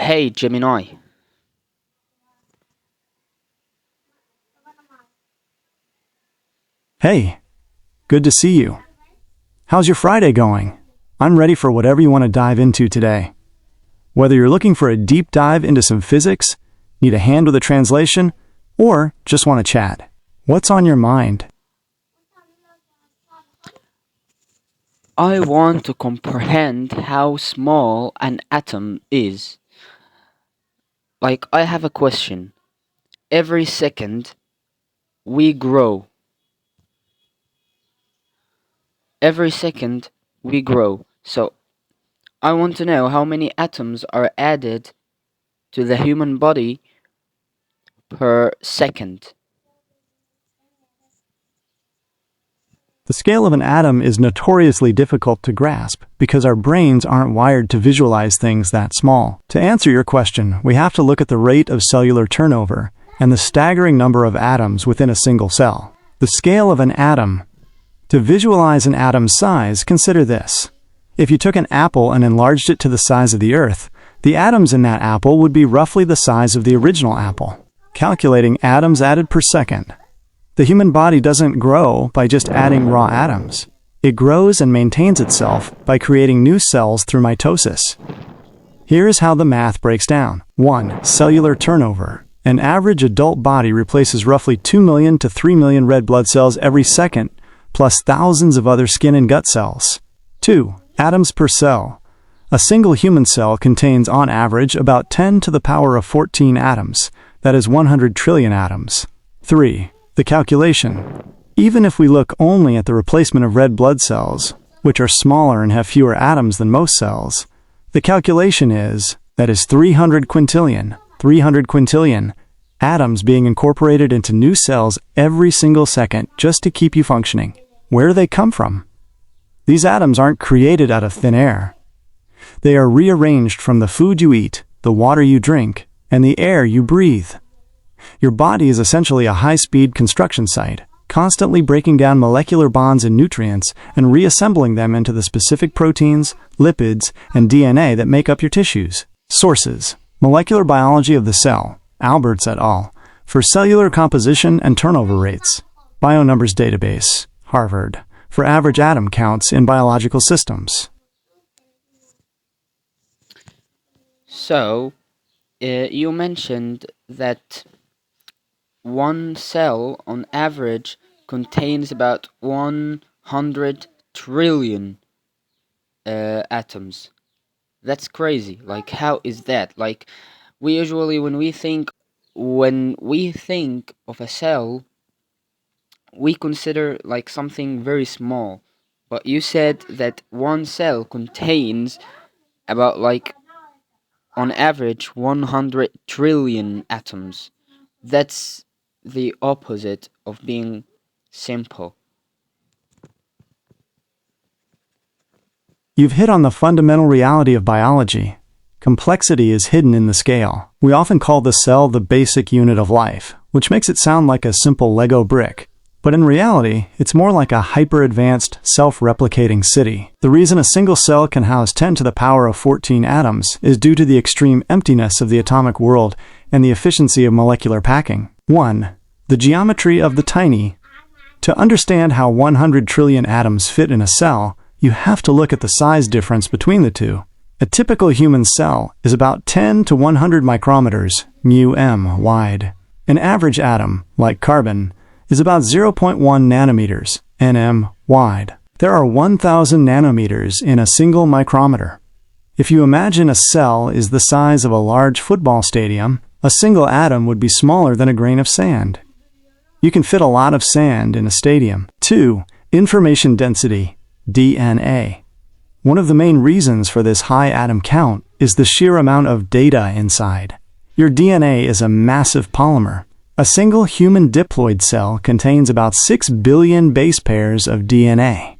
Hey Gemini. Hey, good to see you. How's your Friday going? I'm ready for whatever you want to dive into today. Whether you're looking for a deep dive into some physics, need a hand with a translation, or just want to chat, what's on your mind? I want to comprehend how small an atom is. Like, I have a question. Every second we grow. Every second we grow. So, I want to know how many atoms are added to the human body per second. The scale of an atom is notoriously difficult to grasp because our brains aren't wired to visualize things that small. To answer your question, we have to look at the rate of cellular turnover and the staggering number of atoms within a single cell. The scale of an atom. To visualize an atom's size, consider this. If you took an apple and enlarged it to the size of the Earth, the atoms in that apple would be roughly the size of the original apple. Calculating atoms added per second. The human body doesn't grow by just adding raw atoms. It grows and maintains itself by creating new cells through mitosis. Here is how the math breaks down. 1. Cellular turnover. An average adult body replaces roughly 2 million to 3 million red blood cells every second, plus thousands of other skin and gut cells. 2. Atoms per cell. A single human cell contains on average about 10 to the power of 14 atoms, that is 100 trillion atoms. 3. The calculation. Even if we look only at the replacement of red blood cells, which are smaller and have fewer atoms than most cells, the calculation is, that is 300 quintillion atoms being incorporated into new cells every single second just to keep you functioning. Where do they come from? These atoms aren't created out of thin air. They are rearranged from the food you eat, the water you drink, and the air you breathe. Your body is essentially a high-speed construction site, constantly breaking down molecular bonds and nutrients and reassembling them into the specific proteins, lipids, and DNA that make up your tissues. Sources: Molecular Biology of the Cell, Alberts et al., for cellular composition and turnover rates. BioNumbers database, Harvard, for average atom counts in biological systems. So, you mentioned that one cell on average contains about 100 trillion atoms. That's crazy. Like, how is that? Like, we usually, when we think of a cell, we consider like something very small. But you said that one cell contains about, like, on average 100 trillion atoms. That's the opposite of being simple. You've hit on the fundamental reality of biology. Complexity is hidden in the scale. We often call the cell the basic unit of life, which makes it sound like a simple Lego brick. But in reality, it's more like a hyper-advanced, self-replicating city. The reason a single cell can house 10 to the power of 14 atoms is due to the extreme emptiness of the atomic world and the efficiency of molecular packing. 1. The geometry of the tiny. To understand how 100 trillion atoms fit in a cell, you have to look at the size difference between the two. A typical human cell is about 10 to 100 micrometers, μm, wide. An average atom, like carbon, is about 0.1 nanometers, nm, wide. There are 1,000 nanometers in a single micrometer. If you imagine a cell is the size of a large football stadium, a single atom would be smaller than a grain of sand. You can fit a lot of sand in a stadium. 2. Information density, DNA. One of the main reasons for this high atom count is the sheer amount of data inside. Your DNA is a massive polymer. A single human diploid cell contains about 6 billion base pairs of DNA.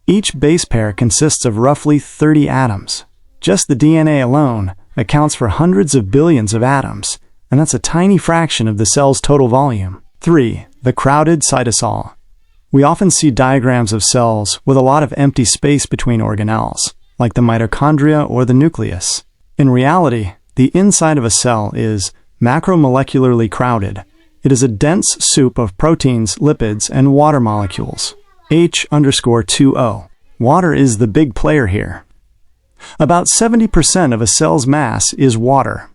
Each base pair consists of roughly 30 atoms. Just the DNA alone accounts for hundreds of billions of atoms, and that's a tiny fraction of the cell's total volume. 3. The crowded cytosol. We often see diagrams of cells with a lot of empty space between organelles, like the mitochondria or the nucleus. In reality, the inside of a cell is macromolecularly crowded. It is a dense soup of proteins, lipids, and water molecules. H_2O. Water is the big player here. About 70% of a cell's mass is water.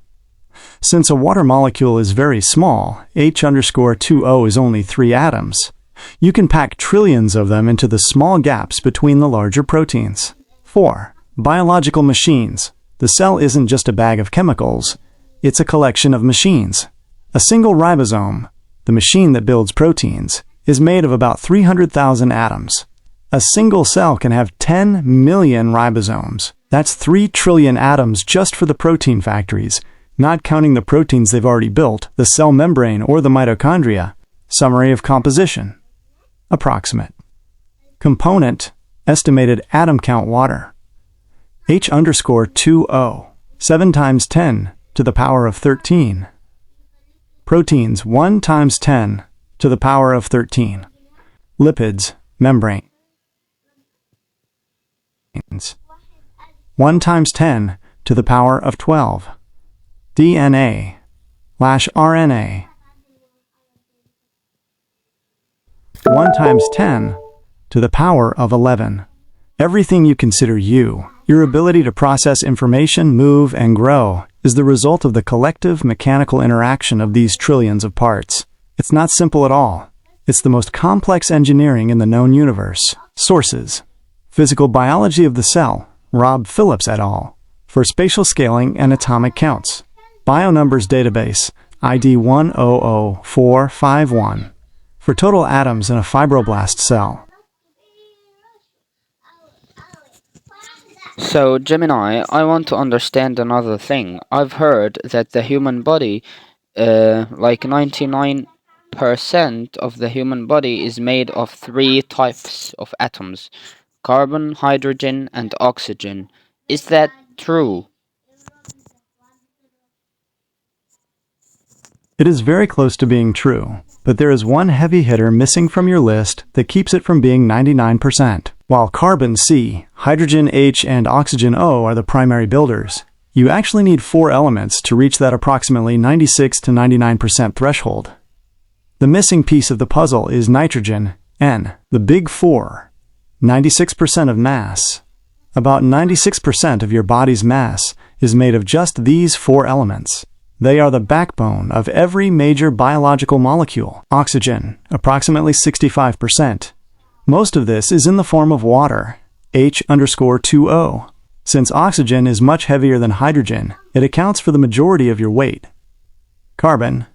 Since a water molecule is very small, H_2O is only 3 atoms. You can pack trillions of them into the small gaps between the larger proteins. 4. Biological machines. The cell isn't just a bag of chemicals. It's a collection of machines. A single ribosome, the machine that builds proteins, is made of about 300,000 atoms. A single cell can have 10 million ribosomes. That's 3 trillion atoms just for the protein factories, not counting the proteins they've already built, the cell membrane, or the mitochondria. Summary of composition. Approximate. Component, estimated atom count water. H_2O, 7 times 10 to the power of 13. Proteins, 1 times 10 to the power of 13. Lipids, membrane. 1 times 10 to the power of 12. DNA/RNA. 1 times 10 to the power of 11. Everything you consider you, your ability to process information, move, and grow, is the result of the collective mechanical interaction of these trillions of parts. It's not simple at all. It's the most complex engineering in the known universe. Sources: Physical Biology of the Cell, Rob Phillips et al. For spatial scaling and atomic counts. BioNumbers database, ID 100451. For total atoms in a fibroblast cell. So, Gemini, I want to understand another thing. I've heard that the human body, like 99% of the human body is made of 3 types of atoms: carbon, hydrogen, and oxygen. Is that true? It is very close to being true, but there is one heavy hitter missing from your list that keeps it from being 99%. While carbon C, hydrogen H, and oxygen O are the primary builders, you actually need 4 elements to reach that approximately 96 to 99% threshold. The missing piece of the puzzle is nitrogen, N, the big 4, 96% of mass. About 96% of your body's mass is made of just these 4 elements. They are the backbone of every major biological molecule. Oxygen, approximately 65%. Most of this is in the form of water, H_2O. Since oxygen is much heavier than hydrogen, it accounts for the majority of your weight. Carbon,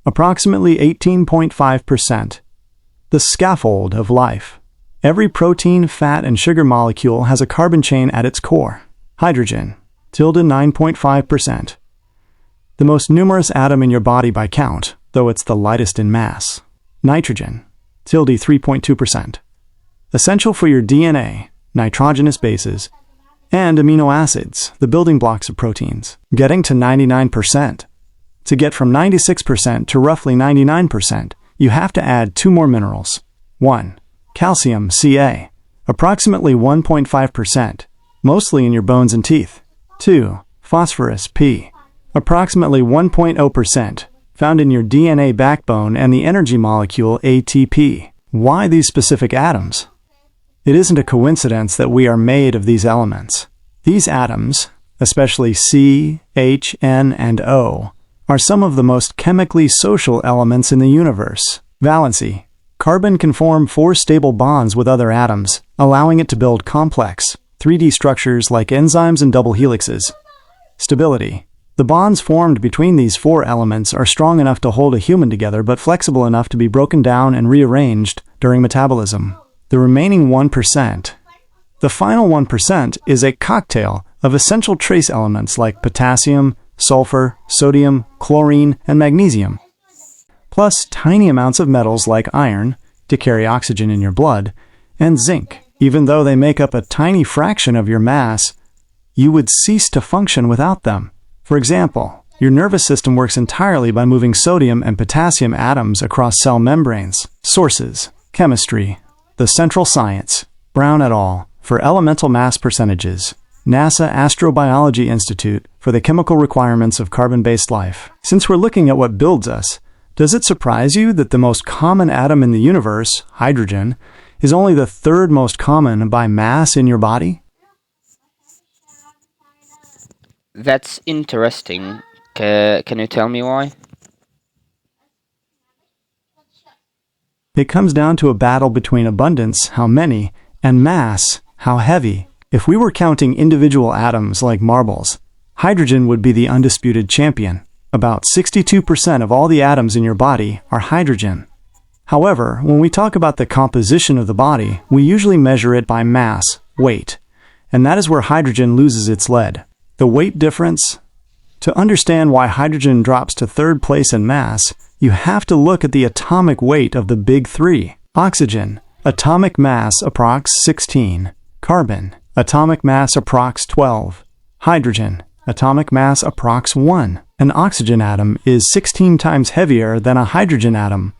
approximately 18.5%. The scaffold of life. Every protein, fat, and sugar molecule has a carbon chain at its core. Hydrogen, 9.5%. The most numerous atom in your body by count, though it's the lightest in mass. Nitrogen, 3.2%. Essential for your DNA, nitrogenous bases, and amino acids, the building blocks of proteins, getting to 99%. To get from 96% to roughly 99%, you have to add 2 more minerals. 1. Calcium, Ca, approximately 1.5%, mostly in your bones and teeth. 2. Phosphorus, P, approximately 1.0%, found in your DNA backbone and the energy molecule ATP. Why these specific atoms? It isn't a coincidence that we are made of these elements. These atoms, especially C, H, N, and O, are some of the most chemically social elements in the universe. Valency. Carbon can form 4 stable bonds with other atoms, allowing it to build complex, 3D structures like enzymes and double helixes. Stability. The bonds formed between these 4 elements are strong enough to hold a human together but flexible enough to be broken down and rearranged during metabolism. The remaining 1%. The final 1% is a cocktail of essential trace elements like potassium, sulfur, sodium, chlorine, and magnesium, plus tiny amounts of metals like iron, to carry oxygen in your blood, and zinc. Even though they make up a tiny fraction of your mass, you would cease to function without them. For example, your nervous system works entirely by moving sodium and potassium atoms across cell membranes. Sources: Chemistry, The Central Science, Brown et al., for elemental mass percentages. NASA Astrobiology Institute for the chemical requirements of carbon-based life. Since we're looking at what builds us, does it surprise you that the most common atom in the universe, hydrogen, is only the third most common by mass in your body? That's interesting. Can you tell me why? It comes down to a battle between abundance, how many, and mass, how heavy. If we were counting individual atoms like marbles, hydrogen would be the undisputed champion. About 62% of all the atoms in your body are hydrogen. However, when we talk about the composition of the body, we usually measure it by mass, weight, and that is where hydrogen loses its lead. The weight difference? To understand why hydrogen drops to third place in mass, you have to look at the atomic weight of the big three. Oxygen, atomic mass approx 16. Carbon, atomic mass approx 12. Hydrogen, atomic mass approx 1. An oxygen atom is 16 times heavier than a hydrogen atom.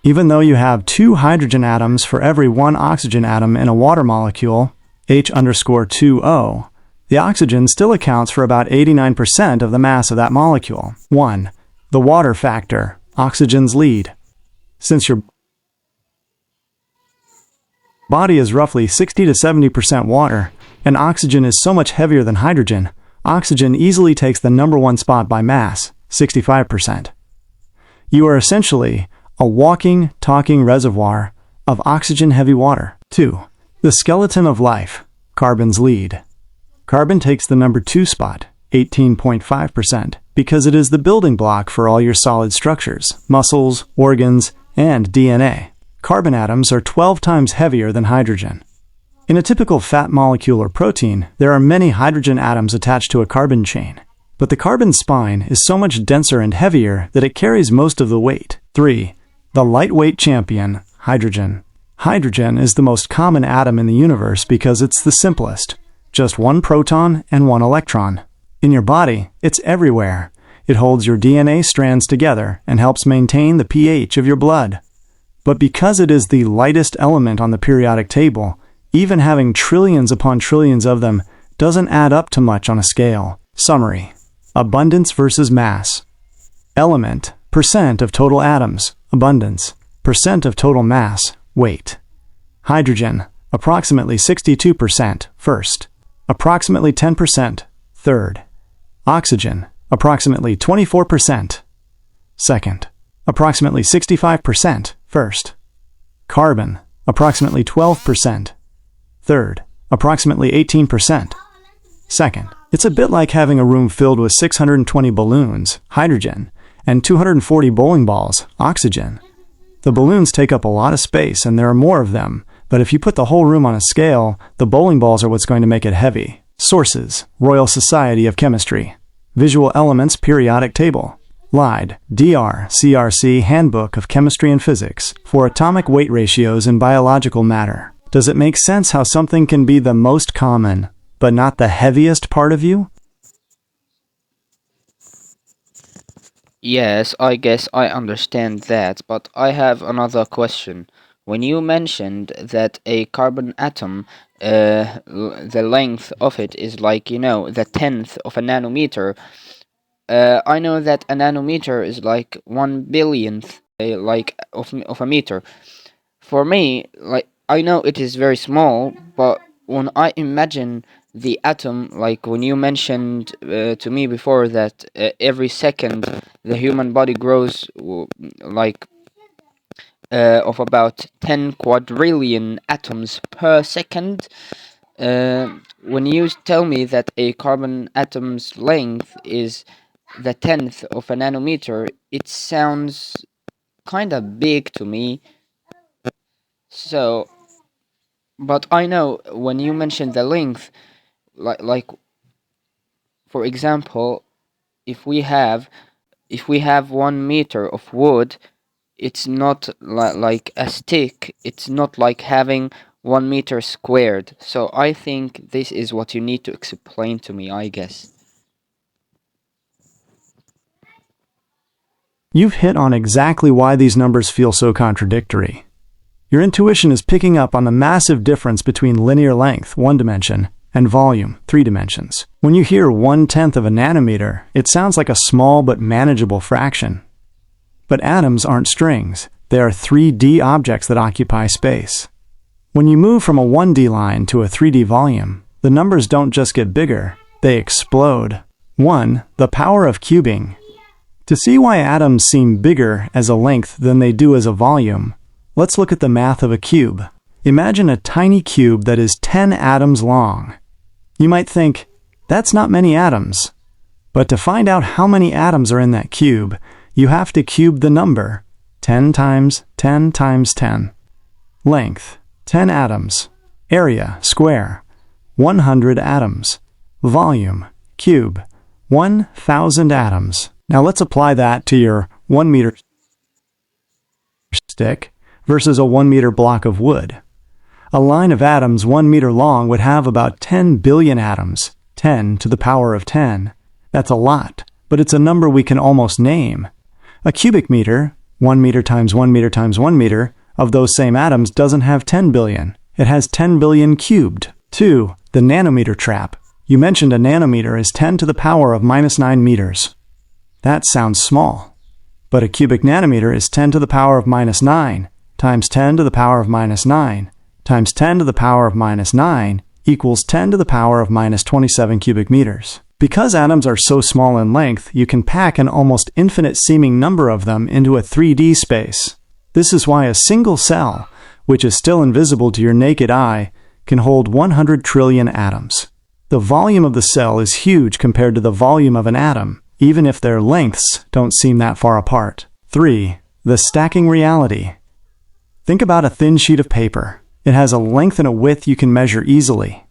Even though you have 2 hydrogen atoms for every 1 oxygen atom in a water molecule, H_2O, the oxygen still accounts for about 89% of the mass of that molecule. 1. The water factor, oxygen's lead. Since your body is roughly 60 to 70% water, and oxygen is so much heavier than hydrogen, oxygen easily takes the number 1 spot by mass, 65%. You are essentially a walking, talking reservoir of oxygen-heavy water. 2. The skeleton of life, carbon's lead. Carbon takes the number 2 spot, 18.5%, because it is the building block for all your solid structures, muscles, organs, and DNA. Carbon atoms are 12 times heavier than hydrogen. In a typical fat molecule or protein, there are many hydrogen atoms attached to a carbon chain. But the carbon spine is so much denser and heavier that it carries most of the weight. 3. The lightweight champion, hydrogen. Hydrogen is the most common atom in the universe because it's the simplest. Just 1 proton and 1 electron. In your body, it's everywhere. It holds your DNA strands together and helps maintain the pH of your blood. But because it is the lightest element on the periodic table, even having trillions upon trillions of them doesn't add up to much on a scale. Summary: abundance versus mass. Element, percent of total atoms, abundance. Percent of total mass, weight. Hydrogen, approximately 62%, first. Approximately 10%, third. Oxygen, approximately 24%, second. Approximately 65%, first. Carbon, approximately 12%, third. Approximately 18%, second. It's a bit like having a room filled with 620 balloons, hydrogen, and 240 bowling balls, oxygen. The balloons take up a lot of space and there are more of them, but if you put the whole room on a scale, the bowling balls are what's going to make it heavy. Sources: Royal Society of Chemistry. Visual Elements Periodic Table. Lied, Dr. CRC Handbook of Chemistry and Physics for atomic weight ratios in biological matter. Does it make sense how something can be the most common, but not the heaviest part of you? Yes, I guess I understand that, but I have another question. When you mentioned that a carbon atom, the length of it is like, the tenth of a nanometer, I know that a nanometer is like 1 billionth, of a meter. For me, like, I know it is very small, but when I imagine the atom, like when you mentioned to me before that every second the human body grows like of about 10 quadrillion atoms per second. When you tell me that a carbon atom's length is the tenth of a nanometer, it sounds kind of big to me. So, but I know when you mention the length, like for example, if we have 1 meter of wood, it's not like a stick. It's not like having 1 meter squared. So I think this is what you need to explain to me, I guess. You've hit on exactly why these numbers feel so contradictory. Your intuition is picking up on the massive difference between linear length, one dimension, and volume, 3 dimensions. When you hear 1/10 of a nanometer, it sounds like a small but manageable fraction. But atoms aren't strings. They are 3D objects that occupy space. When you move from a 1D line to a 3D volume, the numbers don't just get bigger, they explode. 1. The power of cubing. To see why atoms seem bigger as a length than they do as a volume, let's look at the math of a cube. Imagine a tiny cube that is 10 atoms long. You might think, that's not many atoms. But to find out how many atoms are in that cube, you have to cube the number, 10 times 10 times 10. Length, 10 atoms. Area, square, 100 atoms. Volume, cube, 1,000 atoms. Now let's apply that to your 1 meter stick versus a 1 meter block of wood. A line of atoms 1 meter long would have about 10 billion atoms, 10 to the power of 10. That's a lot, but it's a number we can almost name. A cubic meter, 1 meter times 1 meter times 1 meter, of those same atoms doesn't have 10 billion. It has 10 billion cubed. 2. The nanometer trap. You mentioned a nanometer is 10 to the power of minus 9 meters. That sounds small. But a cubic nanometer is 10 to the power of minus 9 times 10 to the power of minus 9 times 10 to the power of minus 9 equals 10 to the power of minus 27 cubic meters. Because atoms are so small in length, you can pack an almost infinite seeming number of them into a 3D space. This is why a single cell, which is still invisible to your naked eye, can hold 100 trillion atoms. The volume of the cell is huge compared to the volume of an atom, even if their lengths don't seem that far apart. 3. The stacking reality. Think about a thin sheet of paper. It has a length and a width you can measure easily.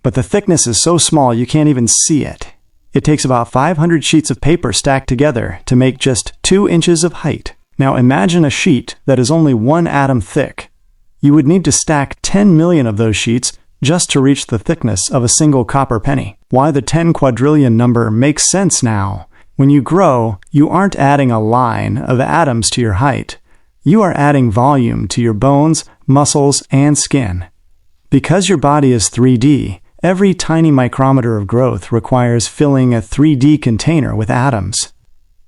But the thickness is so small you can't even see it. It takes about 500 sheets of paper stacked together to make just 2 inches of height. Now imagine a sheet that is only 1 atom thick. You would need to stack 10 million of those sheets just to reach the thickness of a single copper penny. Why the 10 quadrillion number makes sense now. When you grow, you aren't adding a line of atoms to your height. You are adding volume to your bones, muscles, and skin. Because your body is 3D, every tiny micrometer of growth requires filling a 3D container with atoms.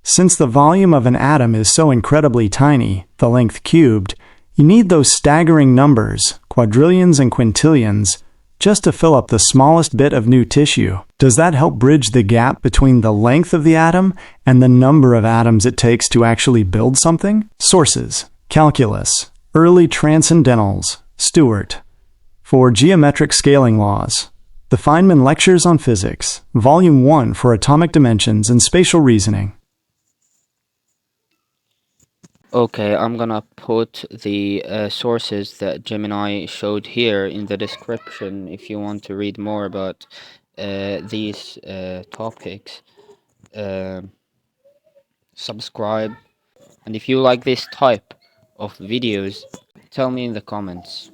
Since the volume of an atom is so incredibly tiny, the length cubed, you need those staggering numbers, quadrillions and quintillions, just to fill up the smallest bit of new tissue. Does that help bridge the gap between the length of the atom and the number of atoms it takes to actually build something? Sources: Calculus, Early Transcendentals, Stewart. For Geometric Scaling Laws. The Feynman Lectures on Physics, Volume 1 for Atomic Dimensions and Spatial Reasoning. Okay, I'm gonna put the sources that Gemini showed here in the description if you want to read more about these topics. Subscribe, and if you like this type of videos, tell me in the comments.